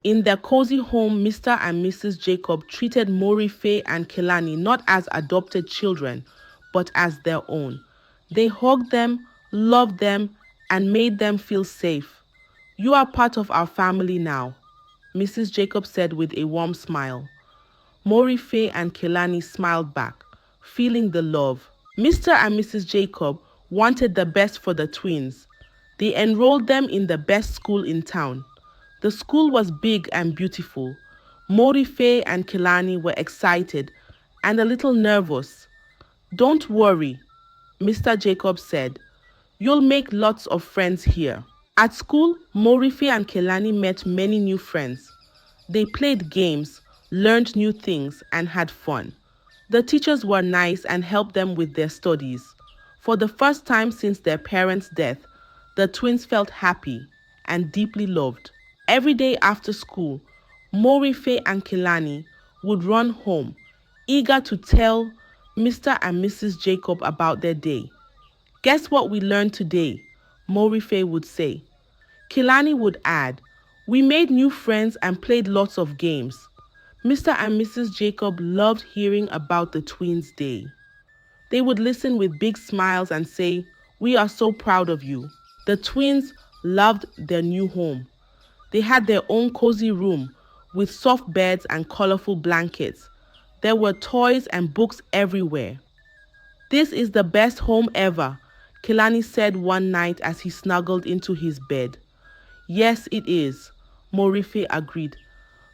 In their cozy home, Mr. and Mrs. Jacob treated Morife and Kilani not as adopted children, but as their own. They hugged them, loved them, and made them feel safe. "You are part of our family now," Mrs. Jacob said with a warm smile. Morife and Kilani smiled back, feeling the love. Mr. and Mrs. Jacob wanted the best for the twins. They enrolled them in the best school in town. The school was big and beautiful. Morife and Kilani were excited and a little nervous. "Don't worry," Mr. Jacob said. "You'll make lots of friends here." At school, Morife and Kilani met many new friends. They played games, learned new things, and had fun. The teachers were nice and helped them with their studies. For the first time since their parents' death, the twins felt happy and deeply loved. Every day after school, Morife and Kilani would run home, eager to tell Mr. and Mrs. Jacob about their day. "Guess what we learned today?" Morife would say. Kilani would add, "We made new friends and played lots of games." Mr. and Mrs. Jacob loved hearing about the twins' day. They would listen with big smiles and say, "We are so proud of you." The twins loved their new home. They had their own cozy room with soft beds and colorful blankets. There were toys and books everywhere. "This is the best home ever," Kilani said one night as he snuggled into his bed. "Yes, it is," Morife agreed,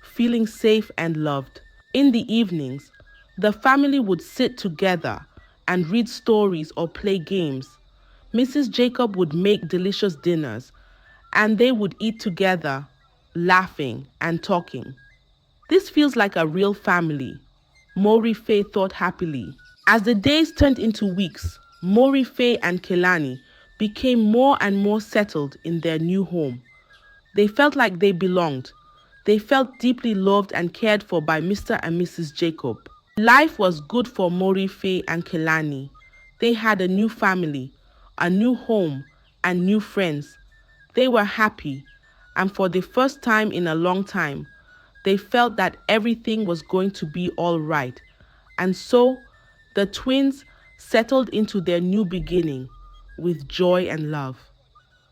feeling safe and loved. In the evenings, the family would sit together and read stories or play games. Mrs. Jacob would make delicious dinners, and they would eat together, laughing and talking. "This feels like a real family," Morife thought happily. As the days turned into weeks, Morife and Kilani became more and more settled in their new home. They felt like they belonged. They felt deeply loved and cared for by Mr. and Mrs. Jacob. Life was good for Morife and Kilani. They had a new family, a new home, and new friends. They were happy, and for the first time in a long time, they felt that everything was going to be all right. And so, the twins settled into their new beginning with joy and love,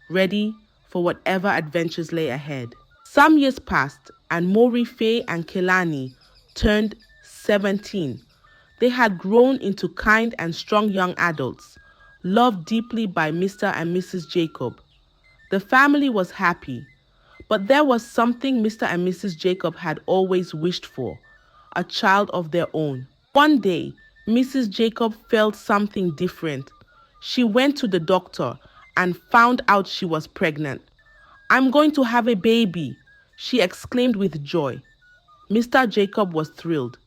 ready for whatever adventures lay ahead. Some years passed, and Morife and Kilani turned 17. They had grown into kind and strong young adults, loved deeply by Mr. and Mrs. Jacob. The family was happy, but there was something Mr. and Mrs. Jacob had always wished for, a child of their own. One day, Mrs. Jacob felt something different. She went to the doctor and found out she was pregnant. "I'm going to have a baby," she exclaimed with joy. Mr. Jacob was thrilled.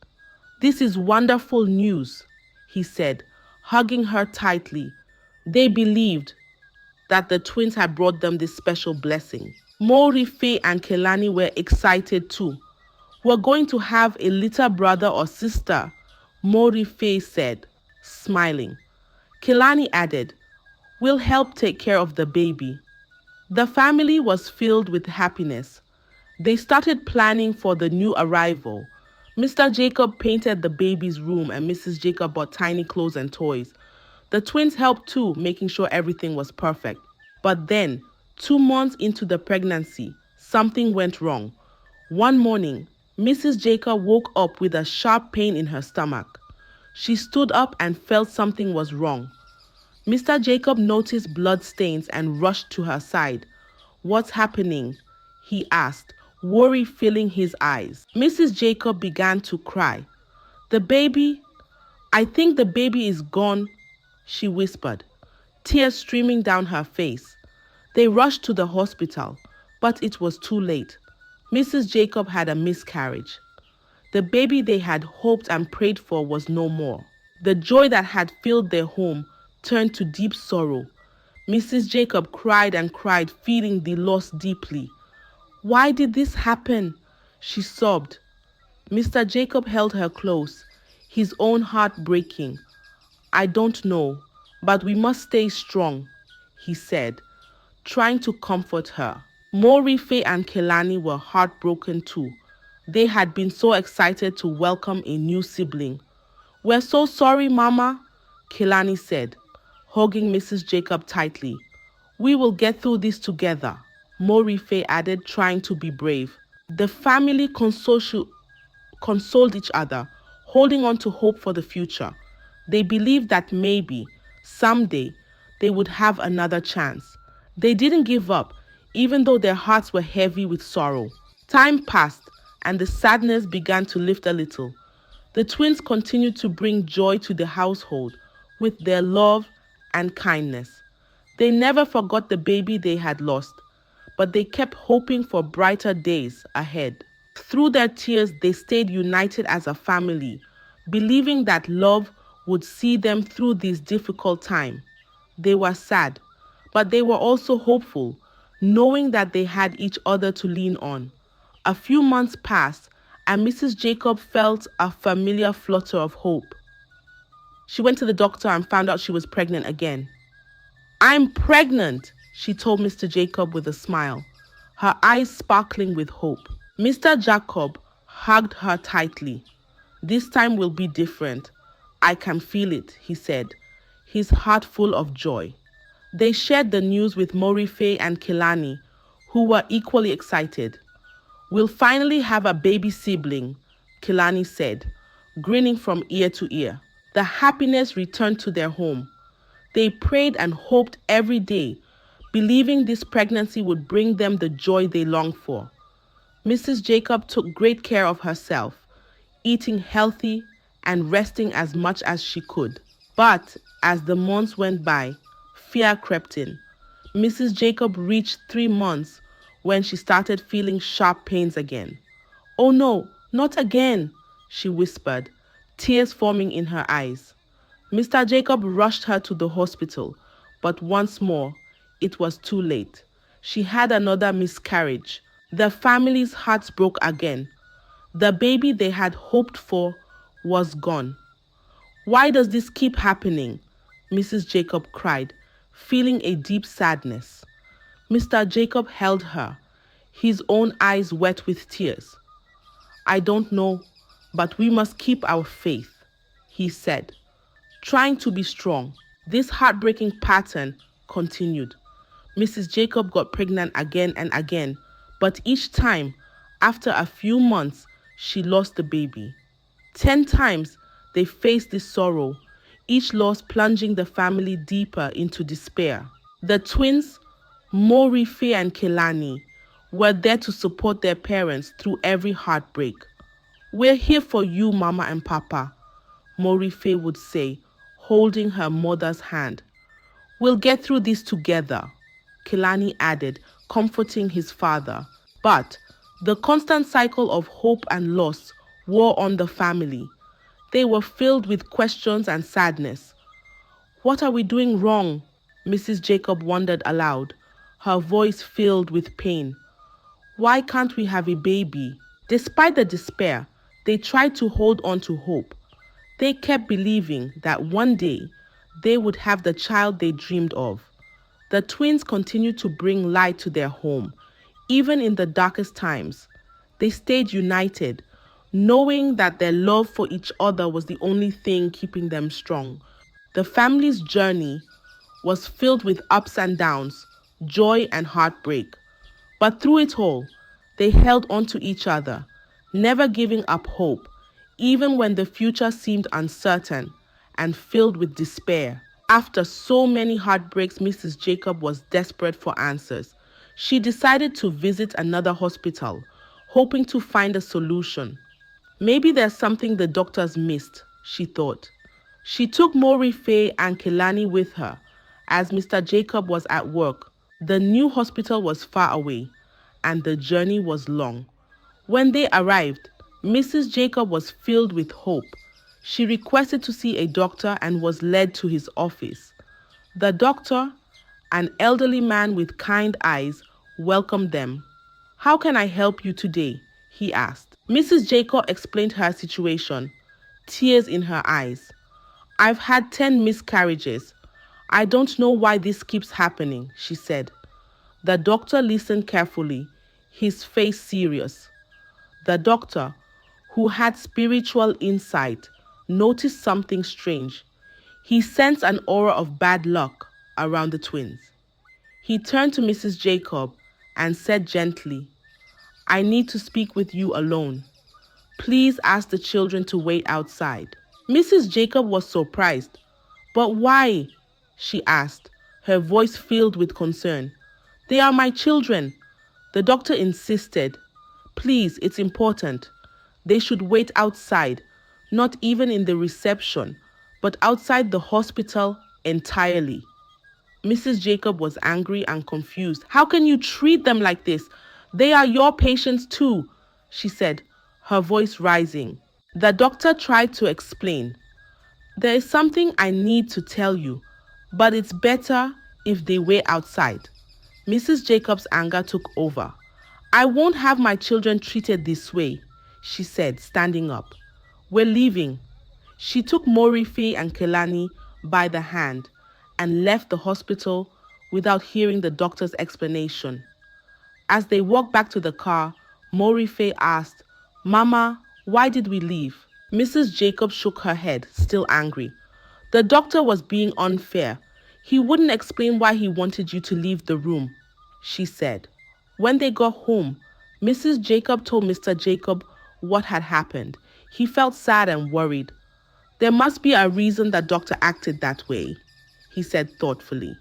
"This is wonderful news," he said, hugging her tightly. They believed that the twins had brought them this special blessing. Morife and Kilani were excited too. "We're going to have a little brother or sister," Morife said, smiling. Kilani added, "We'll help take care of the baby." The family was filled with happiness. They started planning for the new arrival. Mr. Jacob painted the baby's room and Mrs. Jacob bought tiny clothes and toys. The twins helped too, making sure everything was perfect. But then, 2 months into the pregnancy, something went wrong. One morning, Mrs. Jacob woke up with a sharp pain in her stomach. She stood up and felt something was wrong. Mr. Jacob noticed blood stains and rushed to her side. "What's happening?" he asked, worry filling his eyes. Mrs. Jacob began to cry. "The baby, I think the baby is gone," she whispered, tears streaming down her face. They rushed to the hospital, but it was too late. Mrs. Jacob had a miscarriage. The baby they had hoped and prayed for was no more. The joy that had filled their home turned to deep sorrow. Mrs. Jacob cried and cried, feeling the loss deeply. "Why did this happen?" she sobbed. Mr. Jacob held her close, his own heart breaking. "I don't know, but we must stay strong," he said, trying to comfort her. Morife and Kilani were heartbroken too. They had been so excited to welcome a new sibling. "We're so sorry, Mama," Kilani said, hugging Mrs. Jacob tightly. "We will get through this together," Morife added, trying to be brave. The family consoled each other, holding on to hope for the future. They believed that maybe, someday, they would have another chance. They didn't give up, even though their hearts were heavy with sorrow. Time passed, and the sadness began to lift a little. The twins continued to bring joy to the household with their love and kindness. They never forgot the baby they had lost, but they kept hoping for brighter days ahead. Through their tears, they stayed united as a family, believing that love would see them through this difficult time. They were sad, but they were also hopeful, knowing that they had each other to lean on. A few months passed, and Mrs. Jacob felt a familiar flutter of hope. She went to the doctor and found out she was pregnant again. "I'm pregnant," she told Mr. Jacob with a smile, her eyes sparkling with hope. Mr. Jacob hugged her tightly. "This time will be different. I can feel it," he said, his heart full of joy. They shared the news with Morife and Kilani, who were equally excited. "We'll finally have a baby sibling," Kilani said, grinning from ear to ear. The happiness returned to their home. They prayed and hoped every day, believing this pregnancy would bring them the joy they longed for. Mrs. Jacob took great care of herself, eating healthy and resting as much as she could. But as the months went by, fear crept in. Mrs. Jacob reached 3 months when she started feeling sharp pains again. "Oh no, not again," she whispered, tears forming in her eyes. Mr. Jacob rushed her to the hospital, but once more, it was too late. She had another miscarriage. The family's hearts broke again. The baby they had hoped for was gone. "Why does this keep happening?" Mrs. Jacob cried, feeling a deep sadness. Mr. Jacob held her, his own eyes wet with tears. "I don't know, but we must keep our faith," he said, trying to be strong. This heartbreaking pattern continued. Mrs. Jacob got pregnant again and again, but each time, after a few months, she lost the baby. 10 times they faced this sorrow, each loss plunging the family deeper into despair. The twins, Morife and Kilani, were there to support their parents through every heartbreak. "We're here for you, Mama and Papa," Morife would say, holding her mother's hand. "We'll get through this together," Kilani added, comforting his father. But the constant cycle of hope and loss wore on the family. They were filled with questions and sadness. "What are we doing wrong?" Mrs. Jacob wondered aloud, her voice filled with pain. "Why can't we have a baby?" Despite the despair, they tried to hold on to hope. They kept believing that one day they would have the child they dreamed of. The twins continued to bring light to their home, even in the darkest times. They stayed united, knowing that their love for each other was the only thing keeping them strong. The family's journey was filled with ups and downs, joy and heartbreak. But through it all, they held on to each other, never giving up hope, even when the future seemed uncertain and filled with despair. After so many heartbreaks, Mrs. Jacob was desperate for answers. She decided to visit another hospital, hoping to find a solution. Maybe there's something the doctors missed, she thought. She took Morife and Kilani with her, as Mr. Jacob was at work. The new hospital was far away, and the journey was long. When they arrived, Mrs. Jacob was filled with hope. She requested to see a doctor and was led to his office. The doctor, an elderly man with kind eyes, welcomed them. "How can I help you today?" he asked. Mrs. Jacob explained her situation, tears in her eyes. "I've had 10 miscarriages. I don't know why this keeps happening," she said. The doctor listened carefully, his face serious. The doctor, who had spiritual insight, noticed something strange. He sensed an aura of bad luck around the twins. He turned to Mrs. Jacob and said gently, "I need to speak with you alone. Please ask the children to wait outside." Mrs. Jacob was surprised. "But why?" she asked, her voice filled with concern. "They are my children." The doctor insisted. "Please, it's important. They should wait outside, not even in the reception, but outside the hospital entirely." Mrs. Jacob was angry and confused. "How can you treat them like this? They are your patients too," she said, her voice rising. The doctor tried to explain. "There is something I need to tell you, but it's better if they wait outside." Mrs. Jacob's anger took over. "I won't have my children treated this way," she said, standing up. "We're leaving." She took Morife and Kilani by the hand and left the hospital without hearing the doctor's explanation. As they walked back to the car, Morife asked, "Mama, why did we leave?" Mrs. Jacob shook her head, still angry. "The doctor was being unfair. He wouldn't explain why he wanted you to leave the room," she said. When they got home, Mrs. Jacob told Mr. Jacob what had happened. He felt sad and worried. "There must be a reason the doctor acted that way," he said thoughtfully.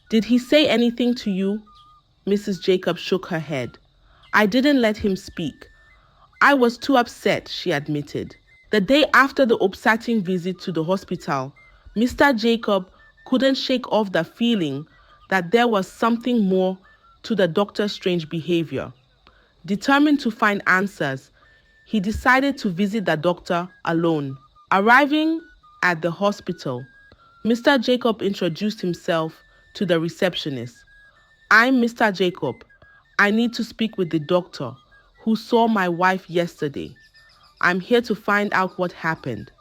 "Did he say anything to you?" Mrs. Jacob shook her head. "I didn't let him speak. I was too upset," she admitted. The day after the upsetting visit to the hospital, Mr. Jacob couldn't shake off the feeling that there was something more to the doctor's strange behavior. Determined to find answers, he decided to visit the doctor alone. Arriving at the hospital, Mr. Jacob introduced himself to the receptionist. "I'm Mr. Jacob. I need to speak with the doctor who saw my wife yesterday. I'm here to find out what happened,"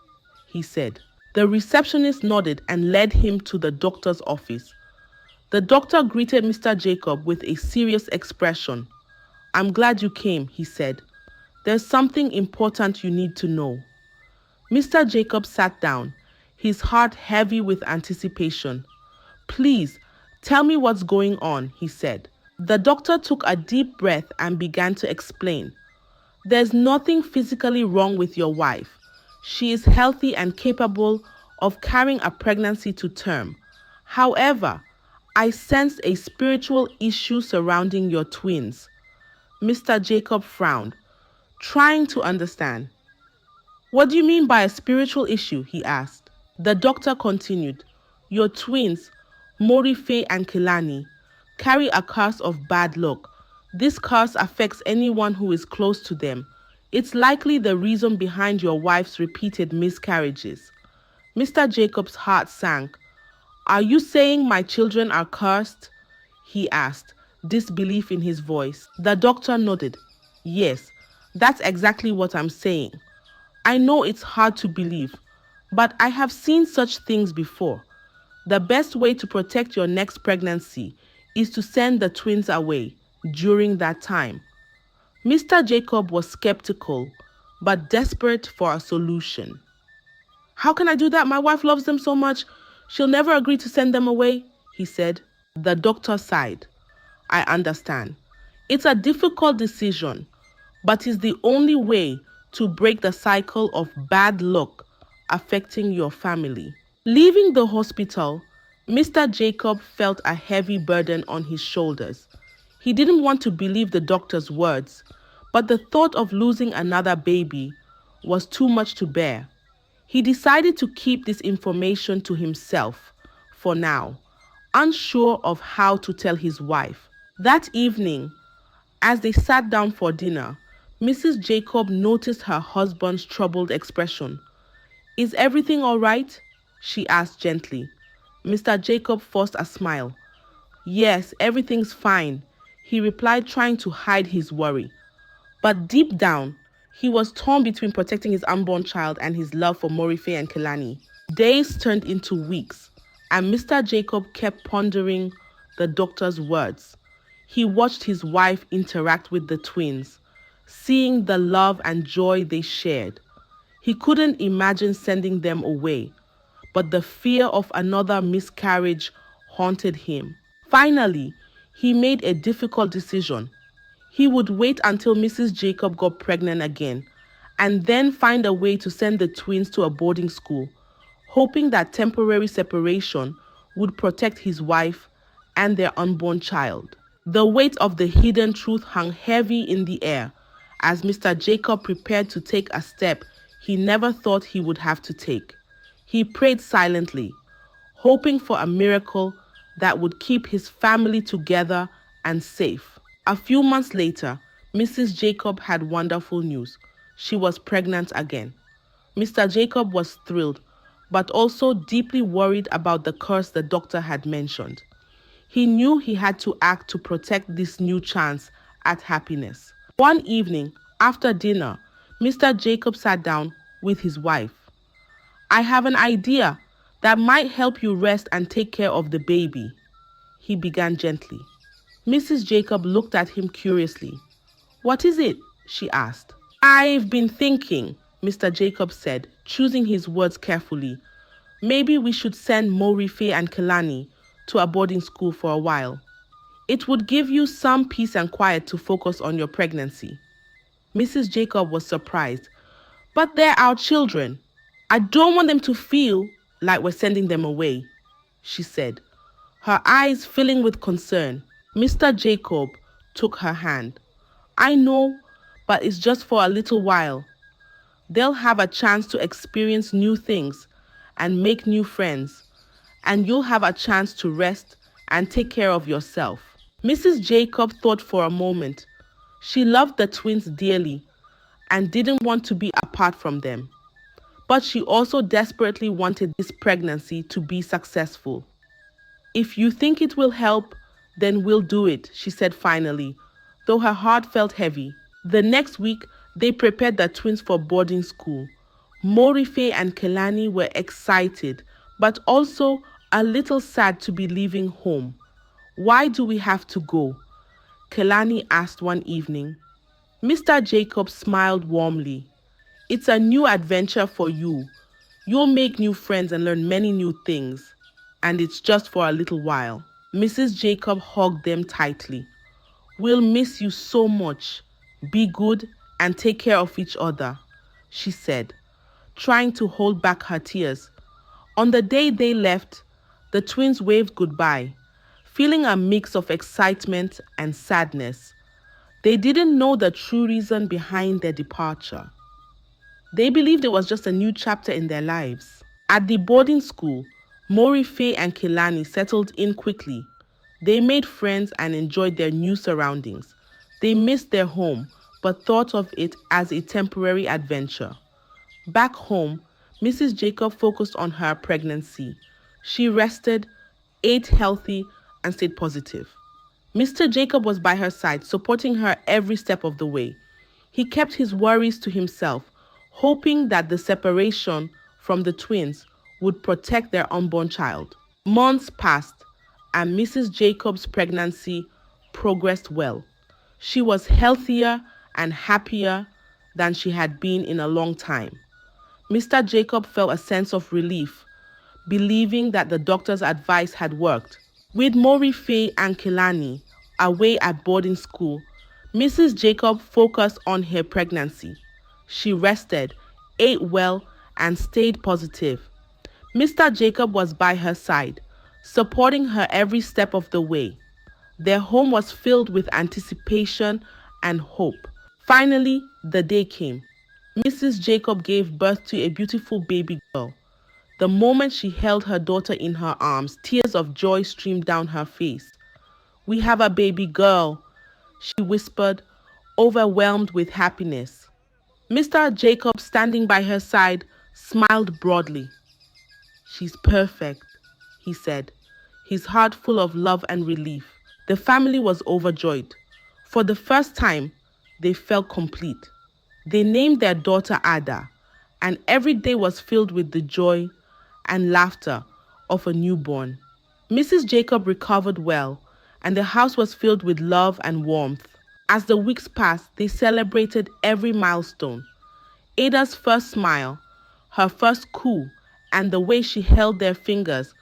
he said. The receptionist nodded and led him to the doctor's office. The doctor greeted Mr. Jacob with a serious expression. "I'm glad you came," he said. "There's something important you need to know." Mr. Jacob sat down, his heart heavy with anticipation. "Please, tell me what's going on," he said. The doctor took a deep breath and began to explain. "There's nothing physically wrong with your wife. She is healthy and capable of carrying a pregnancy to term. However, I sensed a spiritual issue surrounding your twins." Mr. Jacob frowned, trying to understand. "What do you mean by a spiritual issue?" he asked. The doctor continued. "Your twins, Morife and Kilani, carry a curse of bad luck. This curse affects anyone who is close to them. It's likely the reason behind your wife's repeated miscarriages." Mr. Jacob's heart sank. "Are you saying my children are cursed?" he asked, disbelief in his voice. The doctor nodded. "Yes, that's exactly what I'm saying. I know it's hard to believe, but I have seen such things before. The best way to protect your next pregnancy is to send the twins away during that time." Mr. Jacob was skeptical, but desperate for a solution. "How can I do that? My wife loves them so much. She'll never agree to send them away," he said. The doctor sighed. "I understand. It's a difficult decision, but it's the only way to break the cycle of bad luck affecting your family." Leaving the hospital, Mr. Jacob felt a heavy burden on his shoulders. He didn't want to believe the doctor's words, but the thought of losing another baby was too much to bear. He decided to keep this information to himself for now, unsure of how to tell his wife. That evening, as they sat down for dinner, Mrs. Jacob noticed her husband's troubled expression. "Is everything all right?" she asked gently. Mr. Jacob forced a smile. "Yes, everything's fine," he replied, trying to hide his worry. But deep down, he was torn between protecting his unborn child and his love for Morife and Kilani. Days turned into weeks, and Mr. Jacob kept pondering the doctor's words. He watched his wife interact with the twins, seeing the love and joy they shared. He couldn't imagine sending them away, but the fear of another miscarriage haunted him. Finally, he made a difficult decision. He would wait until Mrs. Jacob got pregnant again and then find a way to send the twins to a boarding school, hoping that temporary separation would protect his wife and their unborn child. The weight of the hidden truth hung heavy in the air as Mr. Jacob prepared to take a step he never thought he would have to take. He prayed silently, hoping for a miracle that would keep his family together and safe. A few months later, Mrs. Jacob had wonderful news. She was pregnant again. Mr. Jacob was thrilled, but also deeply worried about the curse the doctor had mentioned. He knew he had to act to protect this new chance at happiness. One evening, after dinner, Mr. Jacob sat down with his wife. "I have an idea that might help you rest and take care of the baby," he began gently. Mrs. Jacob looked at him curiously. "What is it?" she asked. "I've been thinking," Mr. Jacob said, choosing his words carefully. "Maybe we should send Morife and Kilani to a boarding school for a while. It would give you some peace and quiet to focus on your pregnancy." Mrs. Jacob was surprised. "But they're our children. I don't want them to feel like we're sending them away," she said, her eyes filling with concern. Mr. Jacob took her hand. "I know, but it's just for a little while. They'll have a chance to experience new things and make new friends, and you'll have a chance to rest and take care of yourself." Mrs. Jacob thought for a moment. She loved the twins dearly and didn't want to be apart from them. But she also desperately wanted this pregnancy to be successful. "If you think it will help, then we'll do it," she said finally, though her heart felt heavy. The next week, they prepared the twins for boarding school. Morife and Kilani were excited, but also a little sad to be leaving home. "Why do we have to go?" Kilani asked one evening. Mr. Jacob smiled warmly. "It's a new adventure for you. You'll make new friends and learn many new things. And it's just for a little while." Mrs. Jacob hugged them tightly. "We'll miss you so much. Be good and take care of each other," she said, trying to hold back her tears. On the day they left, the twins waved goodbye, feeling a mix of excitement and sadness. They didn't know the true reason behind their departure. They believed it was just a new chapter in their lives. At the boarding school, Morife and Kilani settled in quickly. They made friends and enjoyed their new surroundings. They missed their home, but thought of it as a temporary adventure. Back home, Mrs. Jacob focused on her pregnancy. She rested, ate healthy, and stayed positive. Mr. Jacob was by her side, supporting her every step of the way. He kept his worries to himself, hoping that the separation from the twins would protect their unborn child. Months passed, and Mrs. Jacob's pregnancy progressed well. She was healthier and happier than she had been in a long time. Mr. Jacob felt a sense of relief, believing that the doctor's advice had worked. With Morife and Kilani away at boarding school, Mrs. Jacob focused on her pregnancy. She rested, ate well, and stayed positive. Mr. Jacob was by her side, supporting her every step of the way. Their home was filled with anticipation and hope. Finally, the day came. Mrs. Jacob gave birth to a beautiful baby girl. The moment she held her daughter in her arms, tears of joy streamed down her face. "We have a baby girl," she whispered, overwhelmed with happiness. Mr. Jacob, standing by her side, smiled broadly. "She's perfect," he said, his heart full of love and relief. The family was overjoyed. For the first time, they felt complete. They named their daughter Ada, and every day was filled with the joy and laughter of a newborn. Mrs. Jacob recovered well, and the house was filled with love and warmth. As the weeks passed, they celebrated every milestone. Ada's first smile, her first coo, and the way she held their fingers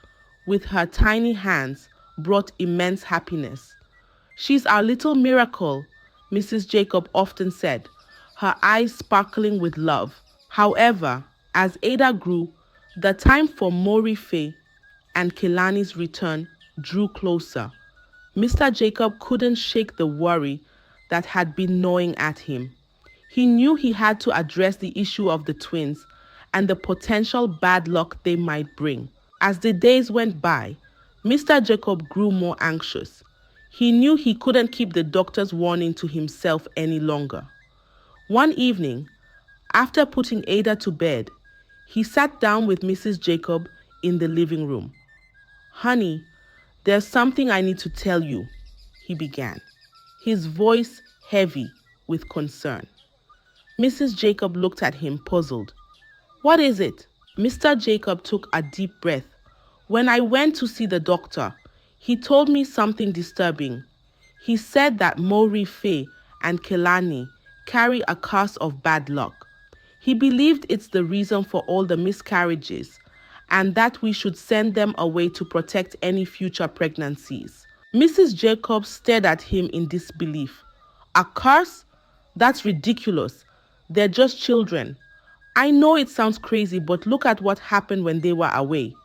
with her tiny hands brought immense happiness. "She's our little miracle," Mrs. Jacob often said, her eyes sparkling with love. However, as Ada grew, the time for Morife and Kilani's return drew closer. Mr. Jacob couldn't shake the worry that had been gnawing at him. He knew he had to address the issue of the twins and the potential bad luck they might bring. As the days went by, Mr. Jacob grew more anxious. He knew he couldn't keep the doctor's warning to himself any longer. One evening, after putting Ada to bed, he sat down with Mrs. Jacob in the living room. "Honey, there's something I need to tell you," he began, his voice heavy with concern. Mrs. Jacob looked at him puzzled. "What is it?" Mr. Jacob took a deep breath. "When I went to see the doctor, he told me something disturbing. He said that Morife and Kilani carry a curse of bad luck. He believed it's the reason for all the miscarriages and that we should send them away to protect any future pregnancies." Mrs. Jacob stared at him in disbelief. "A curse? That's ridiculous. They're just children. I know it sounds crazy, but look at what happened when they were away.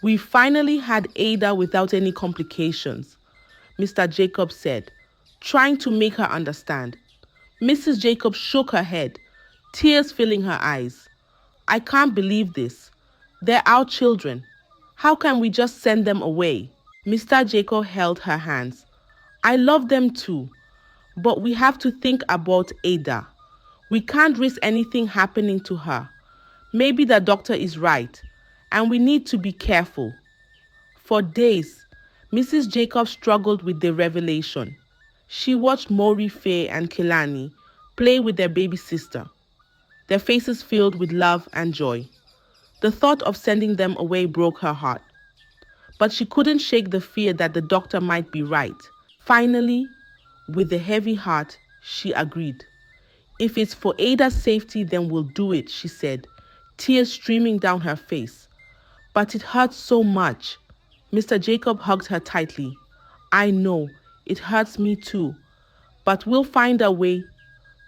We finally had Ada without any complications," Mr. Jacob said, trying to make her understand. Mrs. Jacob shook her head, tears filling her eyes. "I can't believe this. They're our children. How can we just send them away?" Mr. Jacob held her hands. "I love them too, but we have to think about Ada. We can't risk anything happening to her. Maybe the doctor is right, and we need to be careful." For days, Mrs. Jacob struggled with the revelation. She watched Morife and Kilani play with their baby sister, their faces filled with love and joy. The thought of sending them away broke her heart, but she couldn't shake the fear that the doctor might be right. Finally, with a heavy heart, she agreed. "If it's for Ada's safety, then we'll do it," she said, tears streaming down her face. "But it hurts so much." Mr. Jacob hugged her tightly. "I know, it hurts me too, but we'll find a way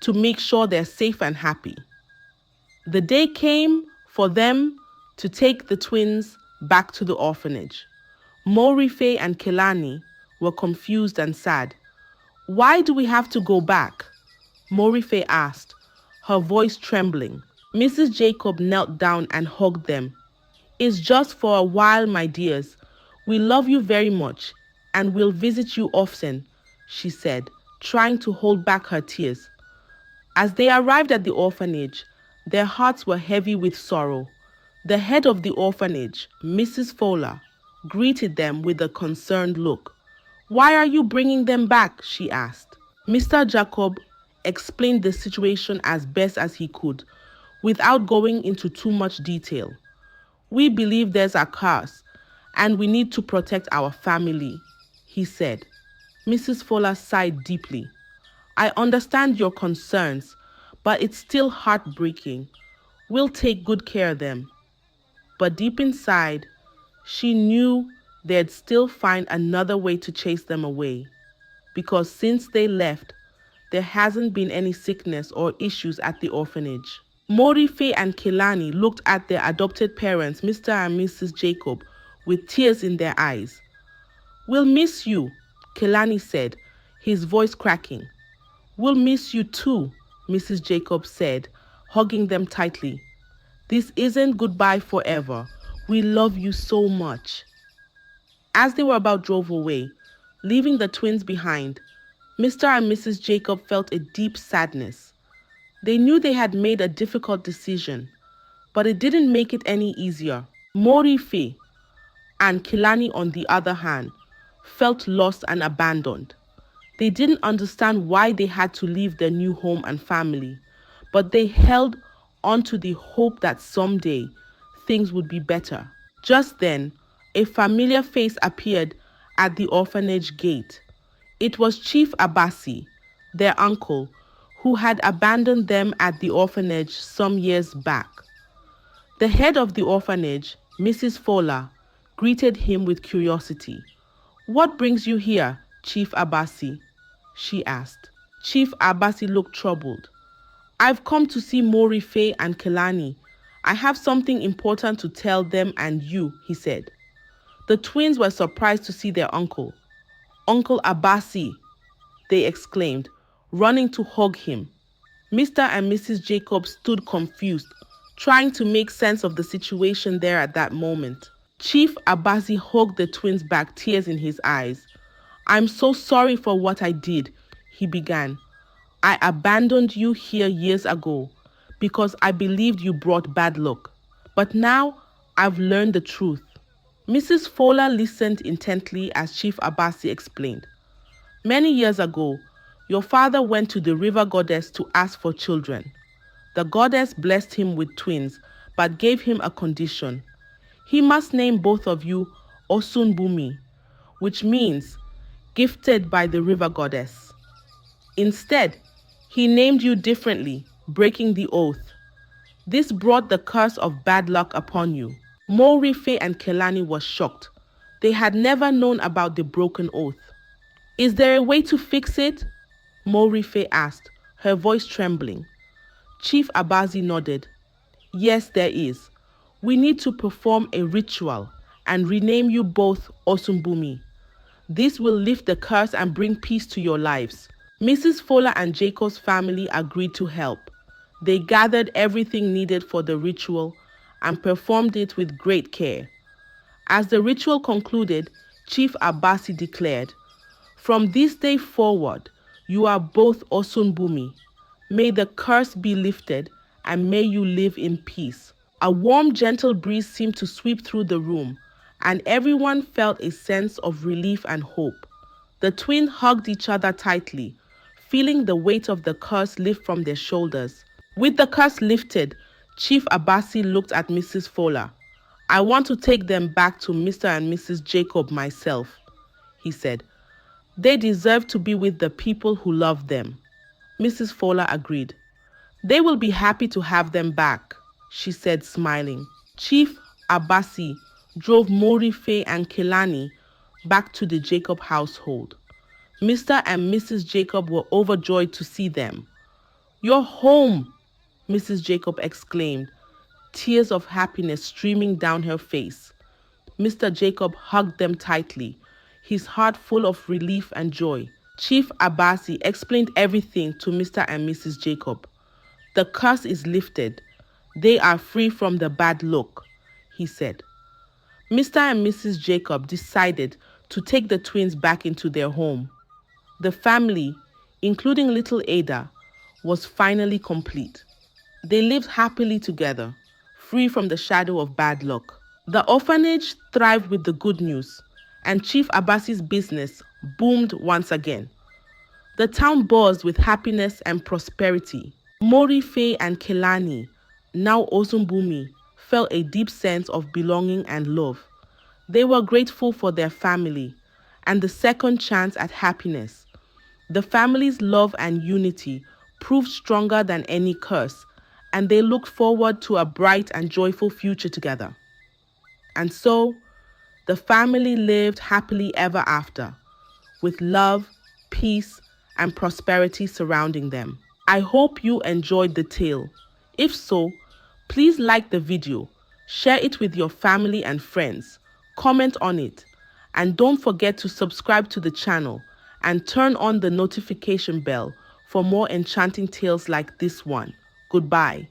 to make sure they're safe and happy." The day came for them to take the twins back to the orphanage. Morife and Kilani were confused and sad. "Why do we have to go back?" Morife asked, her voice trembling. Mrs. Jacob knelt down and hugged them. "It's just for a while, my dears. We love you very much, and we'll visit you often," she said, trying to hold back her tears. As they arrived at the orphanage, their hearts were heavy with sorrow. The head of the orphanage, Mrs. Fowler, greeted them with a concerned look. "Why are you bringing them back?" she asked. Mr. Jacob explained the situation as best as he could, without going into too much detail. "We believe there's a curse, and we need to protect our family," he said. Mrs. Fowler sighed deeply. "I understand your concerns, but it's still heartbreaking. We'll take good care of them." But deep inside, she knew they'd still find another way to chase them away, because since they left, there hasn't been any sickness or issues at the orphanage. Morife and Kilani looked at their adopted parents, Mr. and Mrs. Jacob, with tears in their eyes. "We'll miss you," Kilani said, his voice cracking. "We'll miss you too," Mrs. Jacob said, hugging them tightly. "This isn't goodbye forever. We love you so much." As they were about drove away, leaving the twins behind, Mr. and Mrs. Jacob felt a deep sadness. They knew they had made a difficult decision, but it didn't make it any easier. Morife and Kilani, on the other hand, felt lost and abandoned. They didn't understand why they had to leave their new home and family, but they held on to the hope that someday things would be better. Just then, a familiar face appeared at the orphanage gate. It was Chief Abasi, their uncle, who had abandoned them at the orphanage some years back. The head of the orphanage, Mrs. Fowler, greeted him with curiosity. "What brings you here, Chief Abasi?" she asked. Chief Abasi looked troubled. "I've come to see Morife and Kilani. I have something important to tell them and you," he said. The twins were surprised to see their uncle. "Uncle Abasi," they exclaimed, running to hug him. Mr. and Mrs. Jacob stood confused, trying to make sense of the situation there at that moment. Chief Abasi hugged the twins back, tears in his eyes. "I'm so sorry for what I did," he began. "I abandoned you here years ago because I believed you brought bad luck. But now I've learned the truth." Mrs. Fowler listened intently as Chief Abasi explained. "Many years ago, your father went to the river goddess to ask for children. The goddess blessed him with twins, but gave him a condition. He must name both of you Osunbumi, which means gifted by the river goddess. Instead, he named you differently, breaking the oath. This brought the curse of bad luck upon you." Morife and Kilani were shocked. They had never known about the broken oath. "Is there a way to fix it?" Morife asked, her voice trembling. Chief Abasi nodded. "Yes, there is. We need to perform a ritual and rename you both Osunbumi. This will lift the curse and bring peace to your lives." Mrs. Fowler and Jacob's family agreed to help. They gathered everything needed for the ritual and performed it with great care. As the ritual concluded, Chief Abasi declared, "From this day forward, you are both Osunbumi. May the curse be lifted and may you live in peace." A warm, gentle breeze seemed to sweep through the room, and everyone felt a sense of relief and hope. The twins hugged each other tightly, feeling the weight of the curse lift from their shoulders. With the curse lifted, Chief Abasi looked at Mrs. Fowler. "I want to take them back to Mr. and Mrs. Jacob myself," he said. "They deserve to be with the people who love them." Mrs. Fowler agreed. "They will be happy to have them back," she said, smiling. Chief Abasi drove Morife and Kilani back to the Jacob household. Mr. and Mrs. Jacob were overjoyed to see them. "You're home!" Mrs. Jacob exclaimed, tears of happiness streaming down her face. Mr. Jacob hugged them tightly, his heart full of relief and joy. Chief Abasi explained everything to Mr. and Mrs. Jacob. "The curse is lifted. They are free from the bad luck," he said. Mr. and Mrs. Jacob decided to take the twins back into their home. The family, including little Ada, was finally complete. They lived happily together, free from the shadow of bad luck. The orphanage thrived with the good news, and Chief Abasi's business boomed once again. The town buzzed with happiness and prosperity. Morife and Kilani, now Osunbumi, felt a deep sense of belonging and love. They were grateful for their family and the second chance at happiness. The family's love and unity proved stronger than any curse, and they looked forward to a bright and joyful future together. And so, the family lived happily ever after, with love, peace, and prosperity surrounding them. I hope you enjoyed the tale. If so, please like the video, share it with your family and friends, comment on it, and don't forget to subscribe to the channel and turn on the notification bell for more enchanting tales like this one. Goodbye.